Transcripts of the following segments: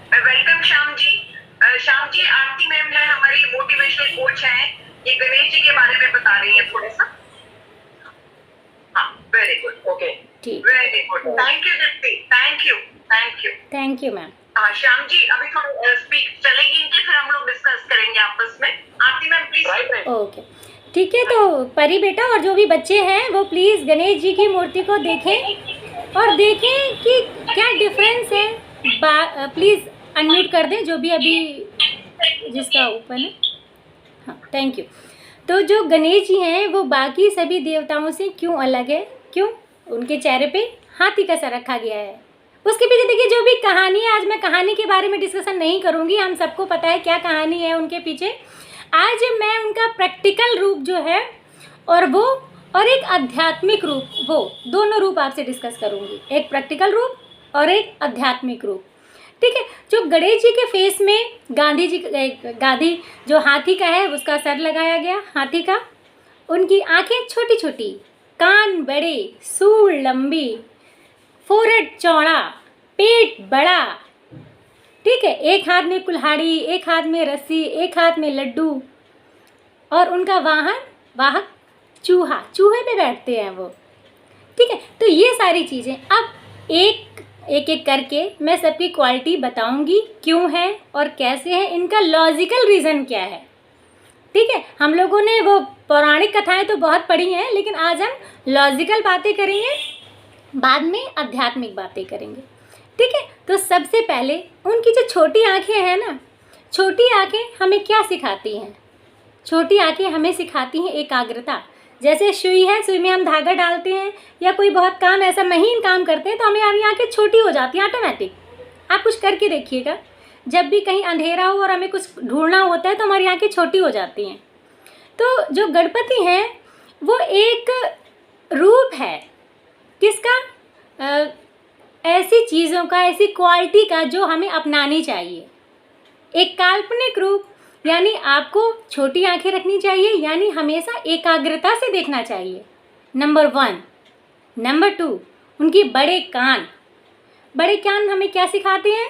Welcome Shyam ji. Shyam ji, आरती ma'am है, हमारी motivational coach हैं। ये गणेश जी के बारे में बता रही है थोड़ा सा। हाँ, वेरी गुड, ओके, ठीक, very good, thank you Deepti, thank you, thank you. Thank you ma'am. हाँ श्याम जी, अभी थोड़ा स्पीक चलेगी इनकी, फिर हम लोग डिस्कस करेंगे आपस में। आरती मैम प्लीज। ओके, ठीक है। तो परी बेटा और जो भी बच्चे हैं वो प्लीज़ गणेश जी की मूर्ति को देखें और देखें कि क्या डिफरेंस है। प्लीज़ अनम्यूट कर दें जो भी अभी जिसका ओपन है। हाँ, थैंक यू। तो जो गणेश जी हैं वो बाकी सभी देवताओं से क्यों अलग है? क्यों? उनके चेहरे पे हाथी का सर रखा गया है। उसके पीछे देखिए जो भी कहानी है, आज मैं कहानी के बारे में डिस्कशन नहीं करूँगी, हम सबको पता है क्या कहानी है उनके पीछे। आज मैं उनका प्रैक्टिकल रूप जो है और एक आध्यात्मिक रूप, वो दोनों रूप आपसे डिस्कस करूँगी, एक प्रैक्टिकल रूप और एक आध्यात्मिक रूप। ठीक है। जो गणेश जी के फेस में गांधी जो हाथी का है उसका सर लगाया गया हाथी का, उनकी आंखें छोटी छोटी, कान बड़े, सूंड लंबी, फोrehead चौड़ा, पेट बड़ा। ठीक है। एक हाथ में कुल्हाड़ी, एक हाथ में रस्सी, एक हाथ में लड्डू, और उनका वाहक चूहे पे बैठते हैं वो। ठीक है। तो ये सारी चीज़ें अब एक करके मैं सबकी क्वालिटी बताऊंगी, क्यों है और कैसे है, इनका लॉजिकल रीज़न क्या है। ठीक है। हम लोगों ने वो पौराणिक कथाएं तो बहुत पढ़ी हैं, लेकिन आज हम लॉजिकल बातें करेंगे, बाद में आध्यात्मिक बातें करेंगे। ठीक है। तो सबसे पहले उनकी जो छोटी आंखें हैं ना, छोटी आंखें हमें क्या सिखाती हैं? छोटी आंखें हमें सिखाती हैं एकाग्रता। जैसे सुई है, सुई में हम धागा डालते हैं या कोई बहुत काम ऐसा महीन काम करते हैं तो हमारी आंखें छोटी हो जाती हैं ऑटोमेटिक। आप कुछ करके देखिएगा, जब भी कहीं अंधेरा हो और हमें कुछ ढूंढना होता है तो हमारी आंखें छोटी हो जाती हैं। तो जो गणपति हैं वो एक रूप है किसका? ऐसी चीज़ों का, ऐसी क्वालिटी का जो हमें अपनानी चाहिए। एक काल्पनिक रूप, यानी आपको छोटी आंखें रखनी चाहिए, यानी हमेशा एकाग्रता से देखना चाहिए, नंबर 1। नंबर 2, उनकी बड़े कान। बड़े कान हमें क्या सिखाते हैं?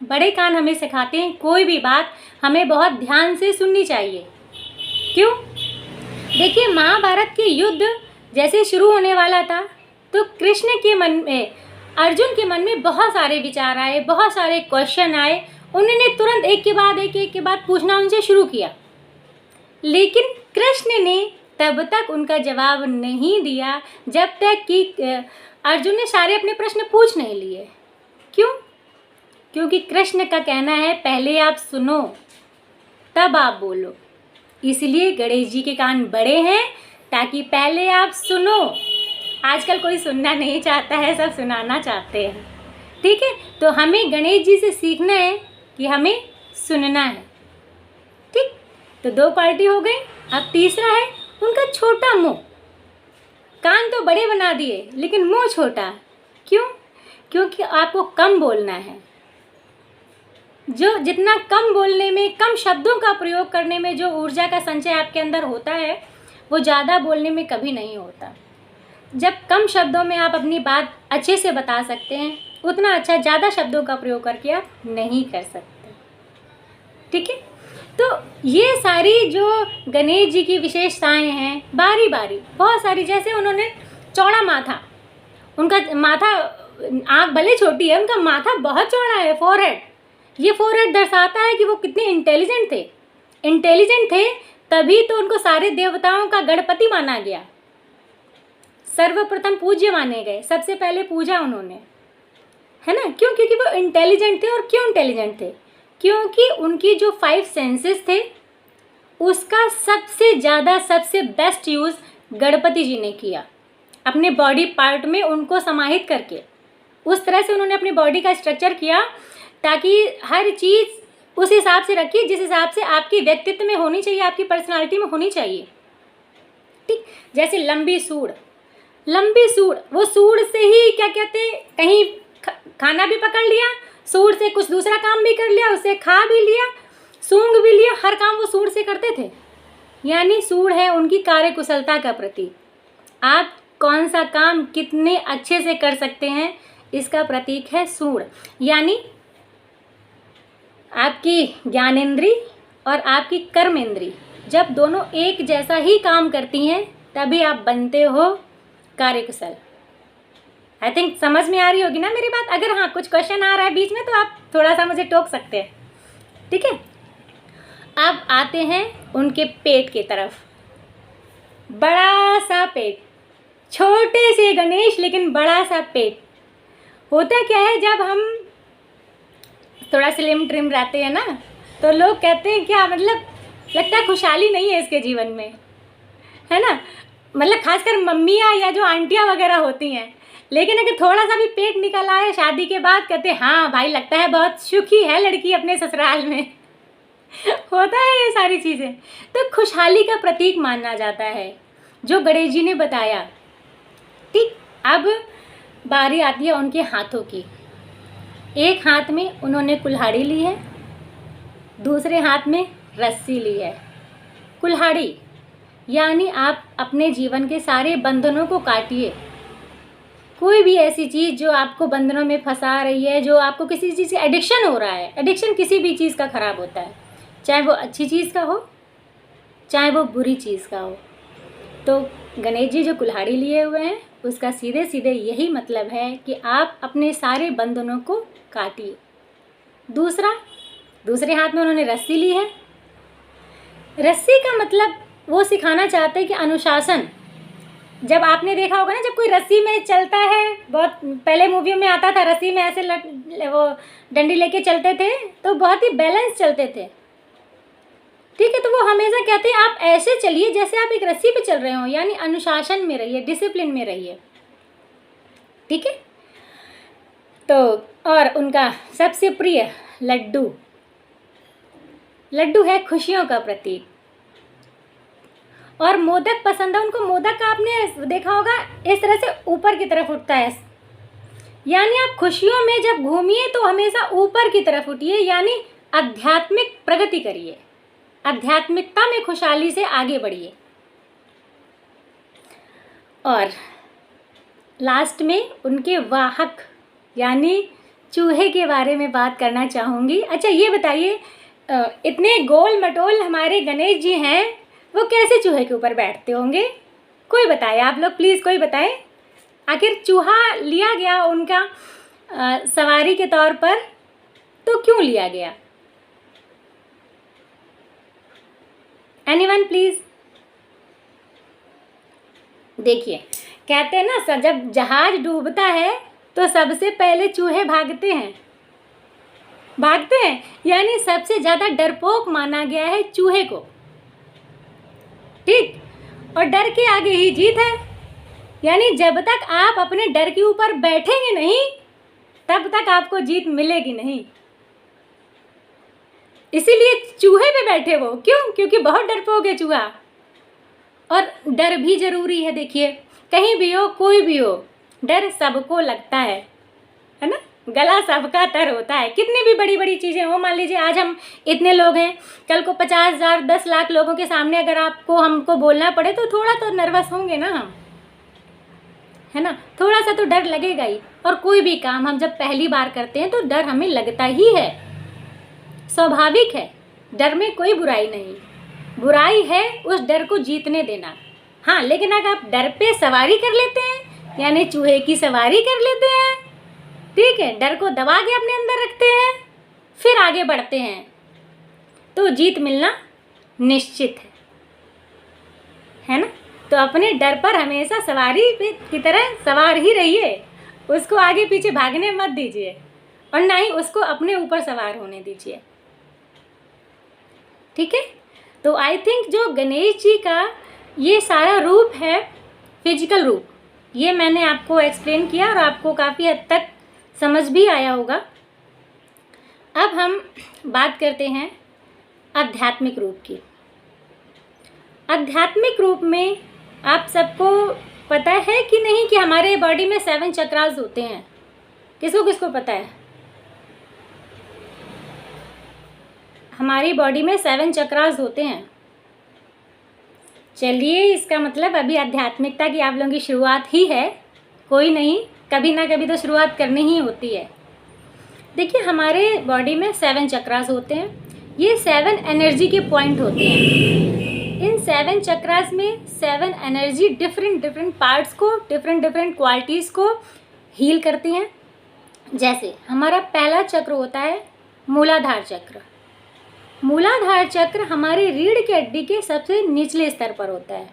बड़े कान हमें सिखाते हैं कोई भी बात हमें बहुत ध्यान से सुननी चाहिए। क्यों? देखिए, महाभारत के युद्ध जैसे शुरू होने वाला था तो अर्जुन के मन में बहुत सारे विचार आए, बहुत सारे क्वेश्चन आए। उन्होंने तुरंत एक के बाद पूछना उनसे शुरू किया, लेकिन कृष्ण ने तब तक उनका जवाब नहीं दिया जब तक कि अर्जुन ने सारे अपने प्रश्न पूछ नहीं लिए। क्यों? क्योंकि कृष्ण का कहना है पहले आप सुनो तब आप बोलो। इसलिए गणेश जी के कान बड़े हैं ताकि पहले आप सुनो। आजकल कोई सुनना नहीं चाहता है, सब सुनाना चाहते हैं। ठीक है। तो हमें गणेश जी से सीखना है कि हमें सुनना है। ठीक। तो 2 क्वालिटी हो गई। अब तीसरा है उनका छोटा मुंह। कान तो बड़े बना दिए लेकिन मुंह छोटा। क्यों? क्योंकि आपको कम बोलना है। जो जितना कम बोलने में, कम शब्दों का प्रयोग करने में जो ऊर्जा का संचय आपके अंदर होता है, वो ज़्यादा बोलने में कभी नहीं होता। जब कम शब्दों में आप अपनी बात अच्छे से बता सकते हैं, उतना अच्छा ज़्यादा शब्दों का प्रयोग करके आप नहीं कर सकते। ठीक है। तो ये सारी जो गणेश जी की विशेषताएं हैं, बारी बारी बहुत सारी। जैसे उन्होंने चौड़ा माथा, उनका माथा, आँख भले छोटी है, उनका माथा बहुत चौड़ा है, फोरहेड। ये फोरहेड दर्शाता है कि वो कितने इंटेलिजेंट थे। तभी तो उनको सारे देवताओं का गणपति माना गया, सर्वप्रथम पूज्य माने गए, सबसे पहले पूजा उन्होंने, है ना। क्यों? क्योंकि वो इंटेलिजेंट थे। और क्यों इंटेलिजेंट थे? क्योंकि उनकी जो 5 सेंसेस थे उसका सबसे ज़्यादा, सबसे बेस्ट यूज़ गणपति जी ने किया, अपने बॉडी पार्ट में उनको समाहित करके। उस तरह से उन्होंने अपनी बॉडी का स्ट्रक्चर किया ताकि हर चीज़ उस हिसाब से रखी जिस हिसाब से आपके व्यक्तित्व में होनी चाहिए, आपकी पर्सनालिटी में होनी चाहिए। ठीक। जैसे लंबी सूढ़, वो सूढ़ से ही क्या कहते हैं, कहीं खाना भी पकड़ लिया, सूढ़ से कुछ दूसरा काम भी कर लिया, उससे खा भी लिया, सूंघ भी लिया, हर काम वो सूढ़ से करते थे। यानी सूढ़ है उनकी कार्यकुशलता का प्रतीक। आप कौन सा काम कितने अच्छे से कर सकते हैं, इसका प्रतीक है सूढ़। यानी आपकी ज्ञानेंद्री और आपकी कर्मेंद्री जब दोनों एक जैसा ही काम करती हैं तभी आप बनते हो कार्यकुशल। आई थिंक समझ में आ रही होगी ना मेरी बात। अगर हाँ कुछ क्वेश्चन आ रहा है बीच में तो आप थोड़ा सा मुझे टोक सकते हैं, ठीक है। अब आते हैं उनके पेट की तरफ। बड़ा सा पेट, छोटे से गणेश लेकिन बड़ा सा पेट। होता क्या है, जब हम थोड़ा स्लिम ट्रिम रहते हैं ना तो लोग कहते हैं क्या मतलब लगता है खुशहाली नहीं है इसके जीवन में, है ना। मतलब खासकर मम्मियाँ या जो आंटियाँ वगैरह होती हैं, लेकिन अगर थोड़ा सा भी पेट निकल आए शादी के बाद कहते हैं हाँ भाई लगता है बहुत सुखी है लड़की अपने ससुराल में। होता है ये सारी चीज़ें, तो खुशहाली का प्रतीक माना जाता है जो गणेश जी ने बताया। ठीक, अब बारी आती है उनके हाथों की। एक हाथ में उन्होंने कुल्हाड़ी ली है, दूसरे हाथ में रस्सी ली है। कुल्हाड़ी यानी आप अपने जीवन के सारे बंधनों को काटिए। कोई भी ऐसी चीज़ जो आपको बंधनों में फंसा रही है, जो आपको किसी चीज़ का एडिक्शन हो रहा है। एडिक्शन किसी भी चीज़ का ख़राब होता है, चाहे वो अच्छी चीज़ का हो चाहे वो बुरी चीज़ का हो। तो गणेश जी जो कुल्हाड़ी लिए हुए हैं उसका सीधे सीधे यही मतलब है कि आप अपने सारे बंधनों को काटिए। दूसरे हाथ में उन्होंने रस्सी ली है। रस्सी का मतलब वो सिखाना चाहते हैं कि अनुशासन। जब आपने देखा होगा ना, जब कोई रस्सी में चलता है, बहुत पहले मूवियों में आता था, रस्सी में ऐसे वो डंडी लेके चलते थे तो बहुत ही बैलेंस चलते थे, ठीक है। तो वो हमेशा कहते हैं आप ऐसे चलिए जैसे आप एक रस्सी पे चल रहे हो, यानी अनुशासन में रहिए, डिसिप्लिन में रहिए, ठीक है। तो और उनका सबसे प्रिय लड्डू, लड्डू है खुशियों का प्रतीक। और मोदक पसंद है उनको। मोदक का आपने देखा होगा इस तरह से ऊपर की तरफ उठता है, यानी आप खुशियों में जब घूमिए तो हमेशा ऊपर की तरफ उठिए, यानी आध्यात्मिक प्रगति करिए, आध्यात्मिकता में खुशहाली से आगे बढ़िए। और लास्ट में उनके वाहक यानी चूहे के बारे में बात करना चाहूँगी। अच्छा ये बताइए, इतने गोल मटोल हमारे गणेश जी हैं, वो कैसे चूहे के ऊपर बैठते होंगे? कोई बताए आप लोग, प्लीज़ कोई बताएं। आखिर चूहा लिया गया उनका सवारी के तौर पर, तो क्यों लिया गया? Anyone please. देखिए कहते हैं ना, जब जहाज डूबता है तो सबसे पहले चूहे भागते हैं, यानी सबसे ज़्यादा डरपोक माना गया है चूहे को, ठीक। और डर के आगे ही जीत है, यानी जब तक आप अपने डर के ऊपर बैठेंगे नहीं तब तक आपको जीत मिलेगी नहीं। इसीलिए चूहे पे बैठे वो, क्यों? क्योंकि बहुत डरपोक है चूहा। और डर भी ज़रूरी है। देखिए कहीं भी हो, कोई भी हो, डर सबको लगता है ना। गला सबका तर होता है, कितनी भी बड़ी बड़ी चीज़ें हो। मान लीजिए आज हम इतने लोग हैं, कल को 50,000 10 लाख लोगों के सामने अगर हमको बोलना पड़े तो थोड़ा तो नर्वस होंगे ना हम, है ना। थोड़ा सा तो डर लगेगा ही। और कोई भी काम हम जब पहली बार करते हैं तो डर हमें लगता ही है, स्वाभाविक है। डर में कोई बुराई नहीं, बुराई है उस डर को जीतने देना। हाँ, लेकिन अगर आप डर पे सवारी कर लेते हैं, यानी चूहे की सवारी कर लेते हैं, ठीक है, डर को दबा के अपने अंदर रखते हैं, फिर आगे बढ़ते हैं, तो जीत मिलना निश्चित है ना। तो अपने डर पर हमेशा सवारी की तरह सवार ही रहिए, उसको आगे पीछे भागने मत दीजिए और ना ही उसको अपने ऊपर सवार होने दीजिए, ठीक है। तो आई थिंक जो गणेश जी का ये सारा रूप है, फिजिकल रूप, ये मैंने आपको एक्सप्लेन किया और आपको काफ़ी हद तक समझ भी आया होगा। अब हम बात करते हैं आध्यात्मिक रूप की। आध्यात्मिक रूप में आप सबको पता है कि नहीं कि हमारे बॉडी में 7 चक्रास होते हैं? किसको किसको पता है? हमारी बॉडी में 7 चक्रास होते हैं। चलिए, इसका मतलब अभी आध्यात्मिकता की आप लोगों की शुरुआत ही है। कोई नहीं, कभी ना कभी तो शुरुआत करनी ही होती है। देखिए हमारे बॉडी में 7 चक्रास होते हैं। ये 7 एनर्जी के पॉइंट होते हैं। इन 7 चक्रास में 7 एनर्जी डिफरेंट पार्ट्स को, डिफरेंट क्वालिटीज़ को हील करती हैं। जैसे हमारा पहला चक्र होता है मूलाधार चक्र। मूलाधार चक्र हमारी रीढ़ की हड्डी के सबसे निचले स्तर पर होता है।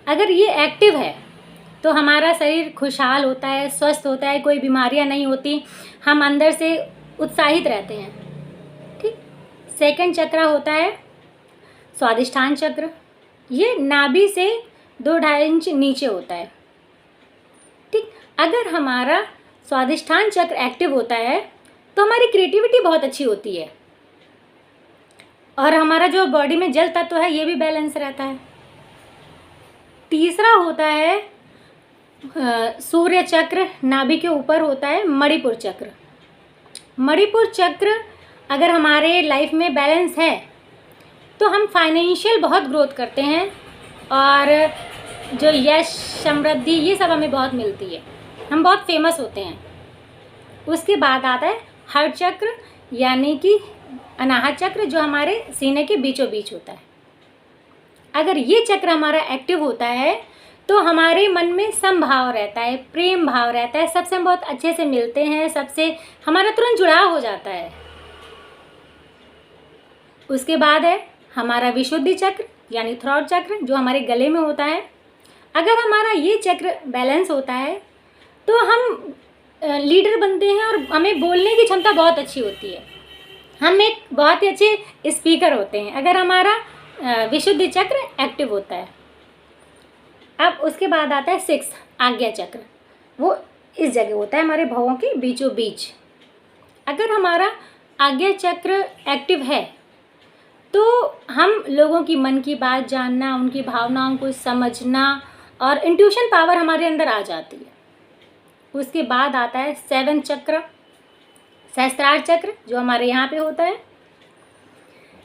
अगर ये एक्टिव है तो हमारा शरीर खुशहाल होता है, स्वस्थ होता है, कोई बीमारियां नहीं होती, हम अंदर से उत्साहित रहते हैं। ठीक। सेकंड चक्र होता है स्वादिष्ठान चक्र। ये नाभि से 2-2.5 इंच नीचे होता है। ठीक। अगर हमारा स्वादिष्ठान चक्र एक्टिव होता है तो हमारी क्रिएटिविटी बहुत अच्छी होती है और हमारा जो बॉडी में जल तत्व है ये भी बैलेंस रहता है। तीसरा होता है सूर्य चक्र, नाभि के ऊपर होता है मणिपुर चक्र। मणिपुर चक्र अगर हमारे लाइफ में बैलेंस है तो हम फाइनेंशियल बहुत ग्रोथ करते हैं और जो यश, समृद्धि, ये सब हमें बहुत मिलती है, हम बहुत फेमस होते हैं। उसके बाद आता है हार्ट चक्र यानी कि अनाहत चक्र, जो हमारे सीने के बीचों बीच होता है। अगर ये चक्र हमारा एक्टिव होता है तो हमारे मन में समभाव रहता है, प्रेम भाव रहता है, सबसे हम बहुत अच्छे से मिलते हैं, सबसे हमारा तुरंत जुड़ाव हो जाता है। उसके बाद है हमारा विशुद्धि चक्र यानी थ्रोट चक्र, जो हमारे गले में होता है। अगर हमारा ये चक्र बैलेंस होता है तो हम लीडर बनते हैं और हमें बोलने की क्षमता बहुत अच्छी होती है, हम एक बहुत ही अच्छे स्पीकर होते हैं अगर हमारा विशुद्धि चक्र एक्टिव होता है। अब उसके बाद आता है 6 आज्ञा चक्र। वो इस जगह होता है हमारे भवों के बीचों बीच। अगर हमारा आज्ञा चक्र एक्टिव है तो हम लोगों की मन की बात जानना, उनकी भावनाओं को समझना और इंट्यूशन पावर हमारे अंदर आ जाती है। उसके बाद आता है 7 चक्र, सहस्त्रार चक्र, जो हमारे यहाँ पे होता है।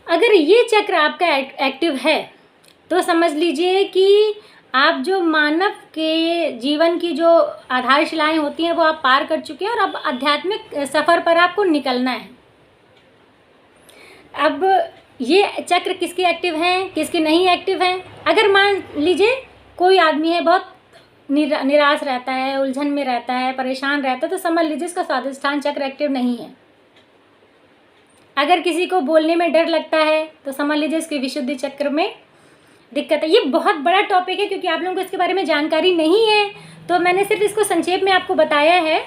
अगर ये चक्र आपका एक्टिव है तो समझ लीजिए कि आप जो मानव के जीवन की जो आधारशिलाएं होती हैं वो आप पार कर चुके हैं और अब आध्यात्मिक सफ़र पर आपको निकलना है। अब ये चक्र किसके एक्टिव हैं, किसके नहीं एक्टिव हैं? अगर मान लीजिए कोई आदमी है बहुत निराश रहता है, उलझन में रहता है, परेशान रहता है, तो समझ लीजिए इसका स्वादिष्ठान चक्र एक्टिव नहीं है। अगर किसी को बोलने में डर लगता है तो समझ लीजिए इसके विशुद्धि चक्र में दिक्कत है। ये बहुत बड़ा टॉपिक है क्योंकि आप लोगों को इसके बारे में जानकारी नहीं है, तो मैंने सिर्फ इसको संक्षेप में आपको बताया है।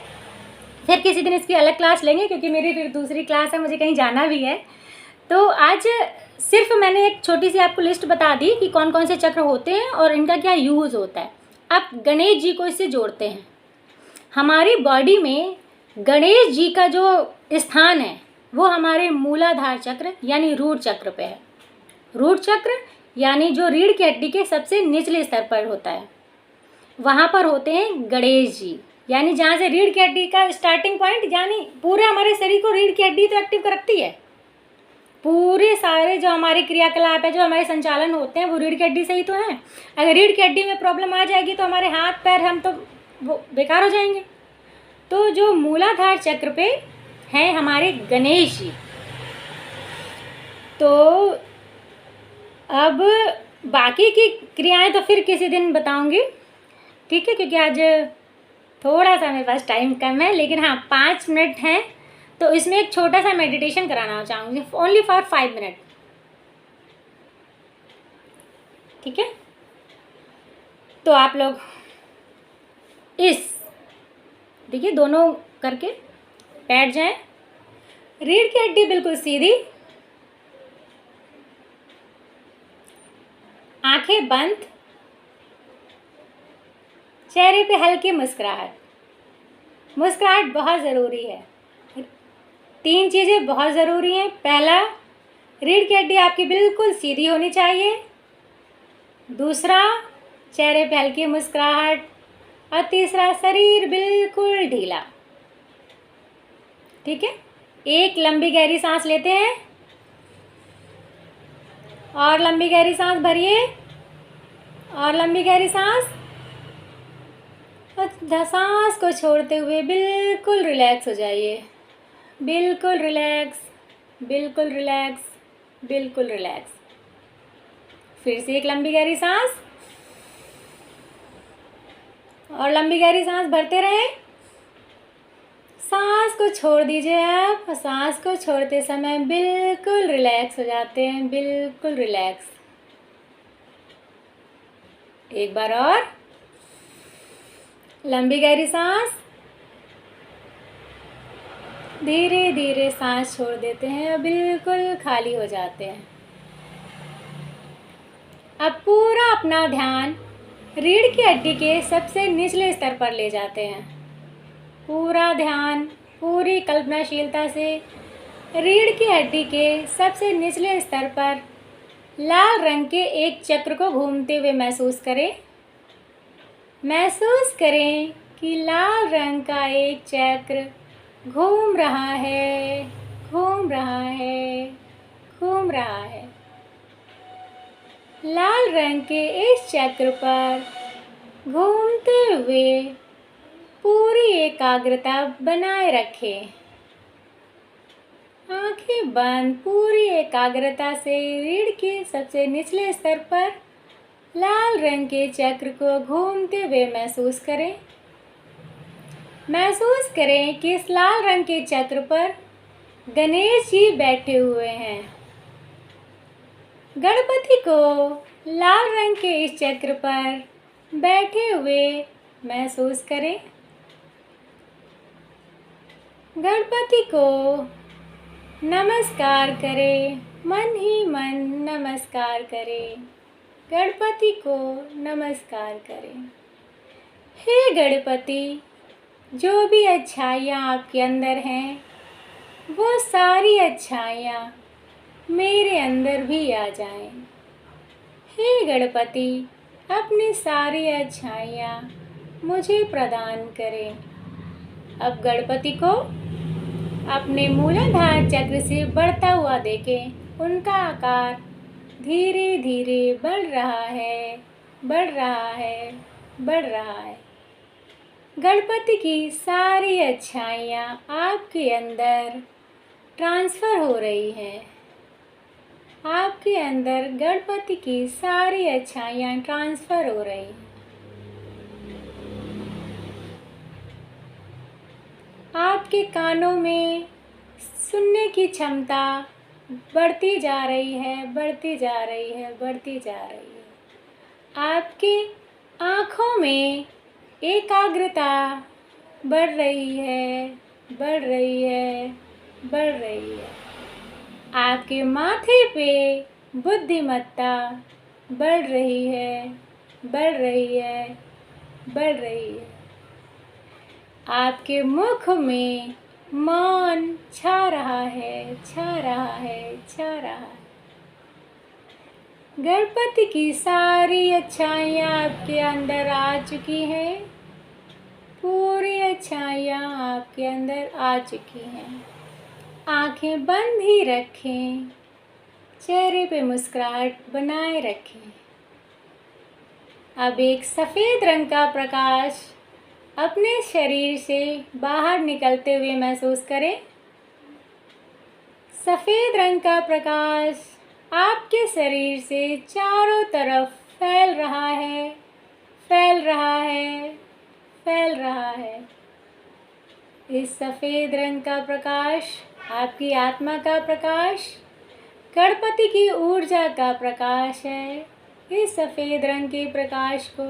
फिर किसी दिन इसकी अलग क्लास लेंगे क्योंकि मेरी फिर दूसरी क्लास है, मुझे कहीं जाना भी है। तो आज सिर्फ मैंने एक छोटी सी आपको लिस्ट बता दी कि कौन कौन से चक्र होते हैं और इनका क्या यूज़ होता है। आप गणेश जी को इससे जोड़ते हैं। हमारी बॉडी में गणेश जी का जो स्थान है वो हमारे मूलाधार चक्र यानी रूट चक्र पे है। रूट चक्र यानी जो रीढ़ की हड्डी के सबसे निचले स्तर पर होता है, वहाँ पर होते हैं गणेश जी। यानी जहाँ से रीढ़ की हड्डी का स्टार्टिंग पॉइंट, यानी पूरे हमारे शरीर को रीढ़ की हड्डी तो एक्टिव रखती है। पूरे सारे जो हमारे क्रियाकलाप है, जो हमारे संचालन होते हैं, वो रीढ़ की हड्डी से ही तो हैं। अगर रीढ़ की हड्डी में प्रॉब्लम आ जाएगी तो हमारे हाथ पैर हम तो वो बेकार हो जाएंगे। तो जो मूलाधार चक्र पे हैं हमारे गणेश जी। तो अब बाकी की क्रियाएं तो फिर किसी दिन बताऊंगी, ठीक है, क्योंकि आज थोड़ा सा मेरे पास टाइम कम है। लेकिन हाँ, 5 मिनट हैं तो इसमें एक छोटा सा मेडिटेशन कराना चाहूँगी, ओनली फॉर 5 मिनट, ठीक है। तो आप लोग इस देखिए दोनों करके बैठ जाएं, रीढ़ की हड्डी बिल्कुल सीधी, आंखें बंद, चेहरे पे हल्की मुस्कुराहट। मुस्कुराहट बहुत ज़रूरी है। 3 चीज़ें बहुत ज़रूरी हैं। पहला, रीढ़ की हड्डी आपकी बिल्कुल सीधी होनी चाहिए। दूसरा, चेहरे पे हल्की मुस्कुराहट। और तीसरा, शरीर बिल्कुल ढीला, ठीक है। एक लंबी गहरी सांस लेते हैं और लंबी गहरी सांस भरिए और लंबी गहरी सांस, और सांस को छोड़ते हुए बिल्कुल रिलैक्स हो जाइए। बिल्कुल रिलैक्स, बिल्कुल रिलैक्स, बिल्कुल रिलैक्स। फिर से एक लंबी गहरी सांस और लंबी गहरी सांस भरते रहें। सांस को छोड़ दीजिए आप, और सांस को छोड़ते समय बिल्कुल रिलैक्स हो जाते हैं, बिल्कुल रिलैक्स। एक बार और लंबी गहरी सांस, धीरे धीरे सांस छोड़ देते हैं और बिल्कुल खाली हो जाते हैं। अब पूरा अपना ध्यान रीढ़ की हड्डी के सबसे निचले स्तर पर ले जाते हैं। पूरा ध्यान पूरी कल्पनाशीलता से रीढ़ की हड्डी के सबसे निचले स्तर पर लाल रंग के एक चक्र को घूमते हुए महसूस करें। महसूस करें कि लाल रंग का एक चक्र घूम रहा है, घूम रहा है, घूम रहा है। लाल रंग के इस चक्र पर घूमते हुए पूरी एकाग्रता बनाए रखें। आंखें बंद, पूरी एकाग्रता से रीढ़ के सबसे निचले स्तर पर लाल रंग के चक्र को घूमते हुए महसूस करें। महसूस करें कि इस लाल रंग के चक्र पर गणेश जी बैठे हुए हैं। गणपति को लाल रंग के इस चक्र पर बैठे हुए महसूस करें। गणपति को नमस्कार करें, मन ही मन नमस्कार करें। गणपति को नमस्कार करें। हे गणपति, जो भी अच्छाइयाँ आपके अंदर हैं, वो सारी अच्छाइयाँ मेरे अंदर भी आ जाएं। हे गणपति, अपनी सारी अच्छाइयाँ मुझे प्रदान करें। अब गणपति को अपने मूलाधार चक्र से बढ़ता हुआ देखें। उनका आकार धीरे धीरे बढ़ रहा है, बढ़ रहा है, बढ़ रहा है। गणपति की सारी अच्छाइयाँ आपके अंदर ट्रांसफ़र हो रही हैं। आपके अंदर गणपति की सारी अच्छाइयाँ ट्रांसफ़र हो रही हैं। आपके कानों में सुनने की क्षमता बढ़ती जा रही है, बढ़ती जा रही है, बढ़ती जा रही है। आपकी आँखों में एकाग्रता बढ़ रही है, बढ़ रही है, बढ़ रही है। आपके माथे पे बुद्धिमत्ता बढ़ रही है, बढ़ रही है, बढ़ रही है। आपके मुख में मौन छा रहा है, छा रहा है, छा रहा है। गणपति की सारी अच्छाइयाँ आपके अंदर आ चुकी हैं। पूरी अच्छाइयाँ आपके अंदर आ चुकी हैं। आंखें बंद ही रखें, चेहरे पे मुस्कुराहट बनाए रखें। अब एक सफ़ेद रंग का प्रकाश अपने शरीर से बाहर निकलते हुए महसूस करें। सफ़ेद रंग का प्रकाश आपके शरीर से चारों तरफ फैल रहा है, फैल रहा है, फैल रहा है। इस सफ़ेद रंग का प्रकाश आपकी आत्मा का प्रकाश, गणपति की ऊर्जा का प्रकाश है। इस सफ़ेद रंग के प्रकाश को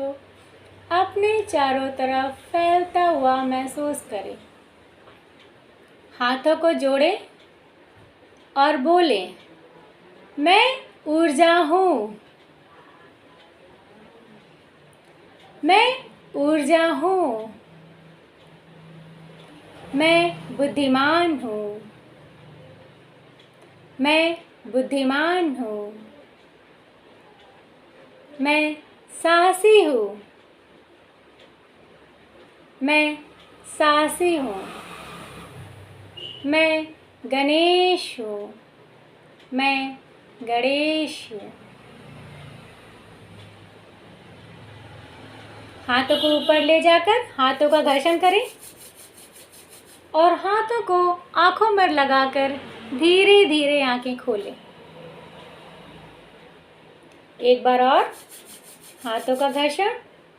अपने चारों तरफ फैलता हुआ महसूस करें। हाथों को जोड़ें और बोलें, मैं ऊर्जा हूँ, मैं ऊर्जा हूँ, मैं बुद्धिमान हूँ, मैं बुद्धिमान हूँ, मैं साहसी हूँ, मैं साहसी हूँ, मैं गणेश हूँ, मैं गणेश हूँ। हाथों को ऊपर ले जाकर हाथों का घर्षण करें और हाथों को आंखों में लगाकर धीरे धीरे आंखें खोलें। एक बार और हाथों का घर्षण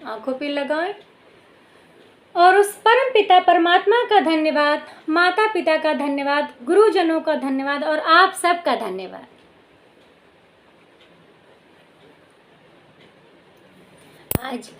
आंखों पे लगाएं और उस परम पिता परमात्मा का धन्यवाद, माता पिता का धन्यवाद, गुरुजनों का धन्यवाद और आप सबका धन्यवाद। आज